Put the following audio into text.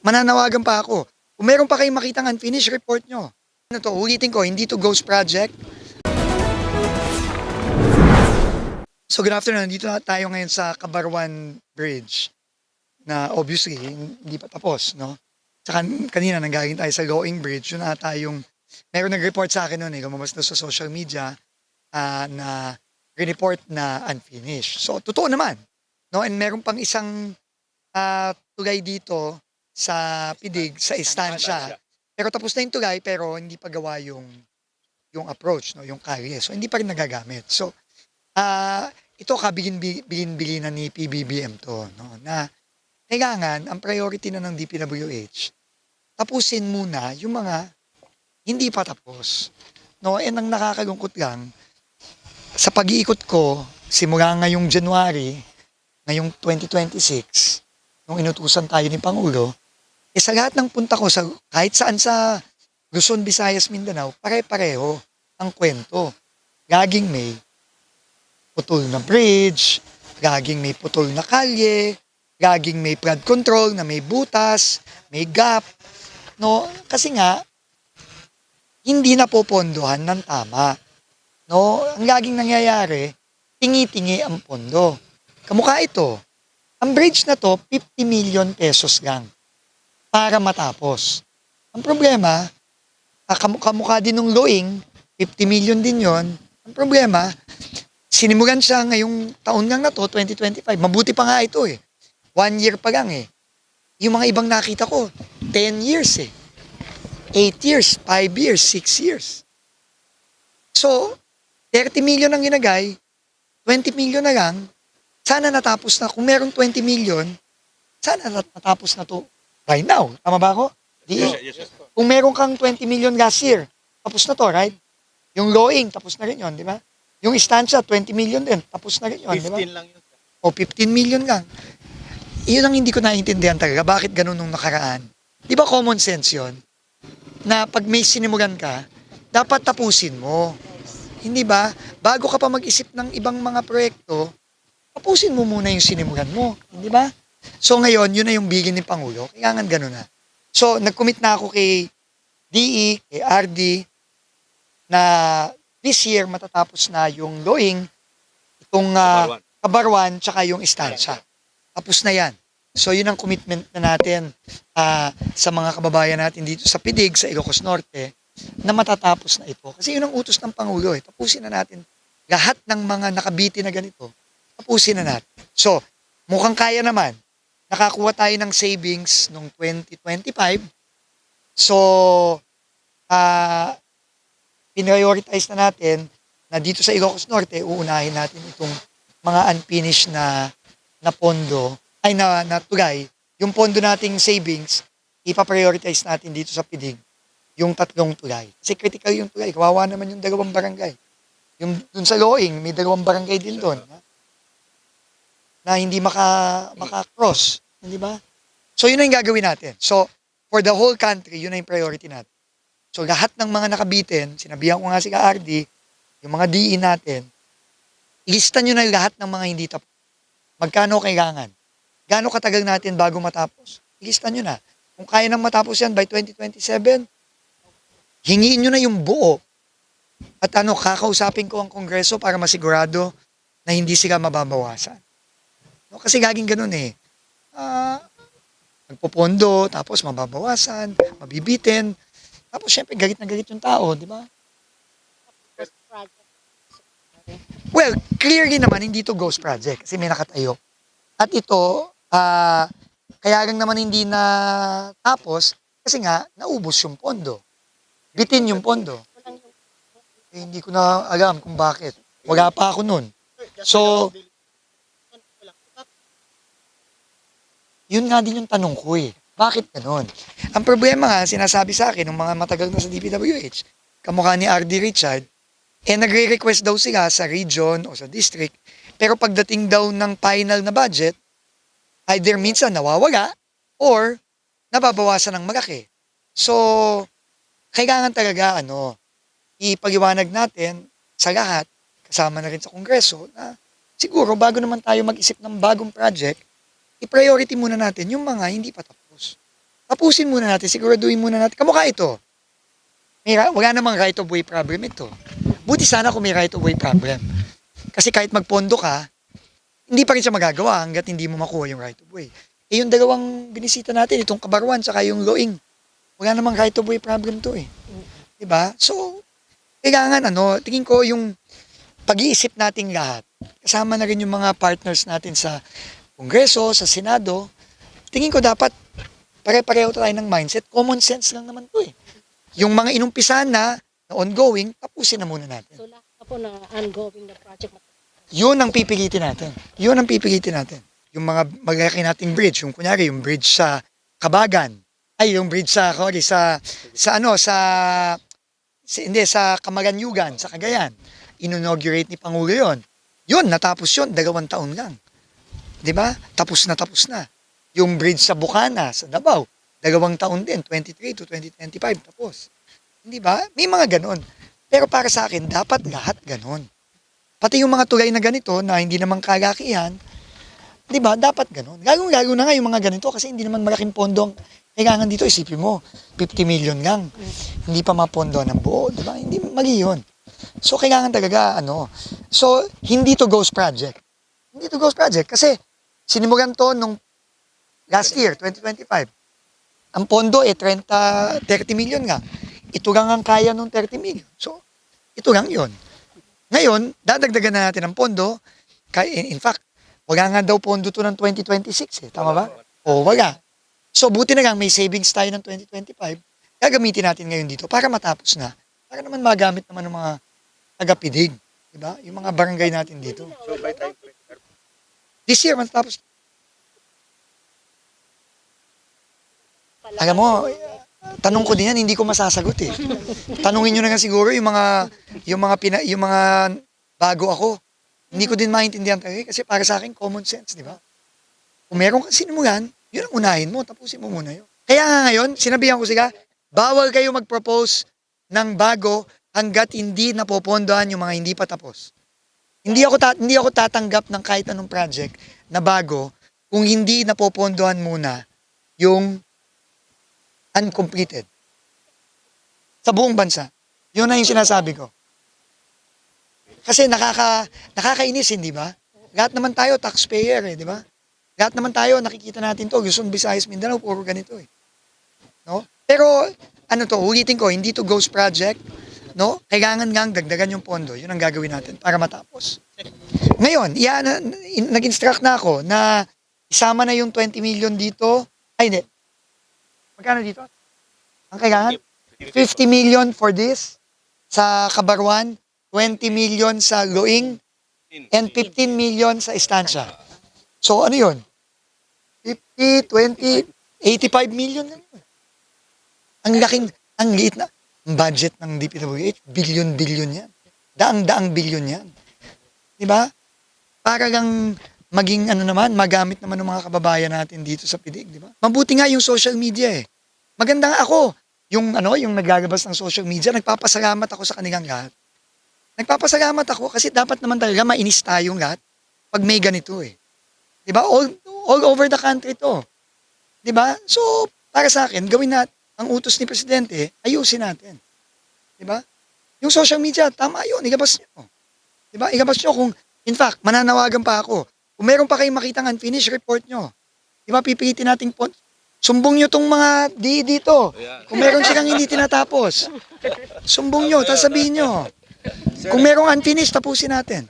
Mananawagan pa ako. Kung meron pa kayong makitang unfinished, report nyo. Ano to, ulitin ko, hindi to ghost project. So good afternoon, dito na tayo ngayon sa Cabarwan Bridge na obviously hindi pa tapos, no? Tsaka kanina nanggaling tayo sa Loing Bridge, yun ata yung meron nag-report sa akin noon lumabas na sa social media na report na unfinished. So totoo naman, no? And meron pang isang tulay dito sa Pidig, sa Estancia. Pero tapos na yung tulay pero hindi pa gawa yung approach, no? Yung kalye. So hindi pa rin nagagamit. So Ah, ito kabilin-bilinan ni PBBM 'to 'no, na kailangan ang priority na ng DPWH, tapusin muna yung mga hindi pa tapos 'no. And ang nakakalungkot lang, sa pag-iikot ko simula ngayong January, ngayong 2026, nung inutusan tayo ni Pangulo, sa lahat ng punta ko sa kahit saan sa Luzon, Visayas, Mindanao, pare-pareho ang kwento. Laging may putol na bridge, laging may putol na kalye, laging may flood control na may butas, may gap, no? Kasi nga, hindi napopondohan ng tama, no? Ang laging nangyayari, tingi-tingi ang pondo. Kamukha ito, ang bridge na to, 50 million pesos lang para matapos. Ang problema, kamukha din ng Loing, 50 million din yon. Ang problema, sinimulan siya ngayong taon lang na 'to, 2025. Mabuti pa nga ito, 1 year pa lang, Yung mga ibang nakita ko, 10 years, 8 years, 5 years, 6 years. So, 30 million ang ginagay, 20 million na lang, sana natapos na. Kung merong 20 million, sana natapos na 'to right now. Tama ba ako? Kung meron kang 20 million last year, tapos na 'to, right? Yung Loing, tapos na rin 'yon, di ba? Yung Estancia, 20 million din, tapos na rin 'yon, di ba? 15 lang yun. O 15 million lang. Iyon ang hindi ko naiintindihan talaga. Bakit ganun nung nakaraan? Di ba common sense yon? Na pag may sinimulan ka, dapat tapusin mo. Hindi ba? Bago ka pa mag-isip ng ibang mga proyekto, tapusin mo muna yung sinimulan mo. Hindi ba? So ngayon, yun na yung bilin ni Pangulo. Kailangan ganun na. So nag-commit na ako kay DE, kay RD, na this year matatapos na yung Loing, itong Kabarwan, tsaka yung Estancia. Tapos na yan. So yun ang commitment na natin sa mga kababayan natin dito sa Pidig, sa Ilocos Norte, na matatapos na ito. Kasi yun ang utos ng Pangulo. Tapusin na natin lahat ng mga nakabiti na ganito. Tapusin na natin. So, mukhang kaya naman. Nakakuha tayo ng savings noong 2025. So, prioritize na natin na dito sa Ilocos Norte, uunahin natin itong mga unfinished na pondo, ay na tulay. Yung pondo nating savings, ipa-prioritize natin dito sa Pidig, yung 3 tulay. Kasi critical yung tulay. Kawawa naman yung 2 barangay. Yung dun sa Loing, may 2 barangay din doon na hindi maka-cross. Hindi ba? So, yun na yung gagawin natin. So, for the whole country, yun na yung priority natin. So, lahat ng mga nakabitin, sinabihan ko nga si RD, yung mga DE natin, ilista nyo na lahat ng mga hindi tapos. Magkano kailangan? Gaano katagal natin bago matapos? Ilista nyo na. Kung kaya nang matapos yan by 2027, hingiin nyo na yung buo. At kakausapin ko ang Kongreso para masigurado na hindi sila mababawasan. No, kasi laging ganun nagpopondo, tapos mababawasan, mabibitin. Tapos syempre galit na galit yung tao, di ba? Well, clearly naman hindi to ghost project kasi may nakatayo. At ito, kaya lang naman hindi na tapos kasi nga naubos yung pondo. Bitin yung pondo. Hindi ko na alam kung bakit. Wala pa ako nun. So, yun nga din yung tanong ko Bakit ganun? Ang problema nga, sinasabi sa akin ng mga matagal na sa DPWH, kamukha ni RD Richard, nagre-request daw sila sa region o sa district, pero pagdating daw ng final na budget, either minsan nawawala or nababawasan ng malaki. So, kailangan talaga ipaliwanag natin sa lahat, kasama na rin sa Kongreso, na siguro bago naman tayo mag-isip ng bagong project, i-priority muna natin yung mga hindi pa tapos. Tapusin muna natin, siguraduhin muna natin. Kamukha ito. Wala namang right of way problem ito. Buti sana kung may right of way problem. Kasi kahit magpondo ka, hindi pa rin siya magagawa hanggat hindi mo makuha yung right of way. Eh yung dalawang binisita natin, itong Kabarwan saka yung Loing, wala namang right of way problem to eh. Diba? So, kailangan tingin ko yung pag-iisip nating lahat, kasama na rin yung mga partners natin sa Kongreso, sa Senado, tingin ko dapat pare-pareho tayo ng mindset. Common sense lang naman to eh. Yung mga inumpisahan na ongoing, tapusin na muna natin. So lahat na po ng ongoing na project. Yun ang pipilitin natin. Yun ang pipilitin natin. Yung mga malalaki nating bridge, yung kunyari, yung bridge sa Kabagan, ay yung bridge sa sa Camaranyugan, sa Cagayan. Inaugurate ni Pangulo yun. Yun, natapos yun, 2 taon lang. 'Di ba? Tapos na. Yung bridge sa Bukana, sa Davao, 2 taon din, 23 to 2025, tapos. Hindi ba? May mga ganon. Pero para sa akin, dapat lahat ganon. Pati yung mga tulay na ganito, na hindi naman kalakihan, di ba? Dapat ganon. Lalo na nga yung mga ganito, kasi hindi naman malaking pondong kailangan dito, isipin mo, 50 million lang. Hindi pa mapondo ng buo, di ba? Hindi, mali yun. So, kailangan talaga, So, hindi to ghost project. Hindi to ghost project, kasi sinimulan to nung last year, 2025. Ang pondo 30 million nga. Ito lang ang kaya nung 30 million. So, ito lang yun. Ngayon, dadagdagan na natin ang pondo. In fact, wala nga daw pondo to ng 2026 eh. Tama ba? O, wala. So, buti na lang may savings tayo ng 2025. Gagamitin natin ngayon dito para matapos na. Para naman magamit naman ng mga taga-PIDIG. Diba? Yung mga barangay natin dito. So, by time, This year, matapos. Alam mo, tanong ko din yan, hindi ko masasagot eh. Tanungin nyo na nga siguro yung mga bago ako. Hindi ko din maintindihan talaga kasi para sa akin common sense, di ba? Kung meron kang sinimulan, yun ang unahin mo, tapusin mo muna yun. Kaya nga ngayon, sinabihan ko sila, bawal kayo mag-propose ng bago hanggat hindi napopondohan yung mga hindi pa tapos. Hindi ako tatanggap ng kahit anong project na bago kung hindi napopondohan muna yung uncompleted. Sa buong bansa. Yun na yung sinasabi ko. Kasi nakakainis, hindi ba? Lahat naman tayo taxpayer eh, di ba? Lahat naman tayo nakikita natin to, Luzon, Visayas, Mindanao, puro ganito eh. No? Pero ulitin ko, hindi to ghost project, no? Kailangan ngang dagdagan yung pondo. Yun ang gagawin natin para matapos. Ngayon, nag-instruct na ako na isama na yung 20 million dito. Ay, hindi. Magkano dito? Ang kailangan? 50 million for this sa Kabarwan, 20 million sa Loing, and 15 million sa Estancia. So, ano yun? 50, 20, 85 million lang yun. Ang liit na. Ang budget ng DPWH, billion yan. Daang billion yan. Diba? Para lang maging magamit naman ng mga kababayan natin dito sa PIDIG, di ba? Mabuti nga yung social media eh. Maganda nga ako, yung naglalabas ng social media, nagpapasalamat ako sa kanilang lahat. Nagpapasalamat ako kasi dapat naman talaga mainis tayong lahat pag may ganito eh. Di ba? All over the country to. Di ba? So, para sa akin, gawin natin ang utos ni Presidente, ayusin natin. Di ba? Yung social media, tama yun, ilabas nyo. Di ba? Ilabas nyo kung, in fact, mananawagan pa ako. Kung meron pa kayong makitang unfinished report nyo, di ba, pipilitin nating sumbong nyo tong mga dito. Kung meron silang hindi tinatapos, sumbong nyo, tapos sabihin nyo. Kung merong unfinished, tapusin natin.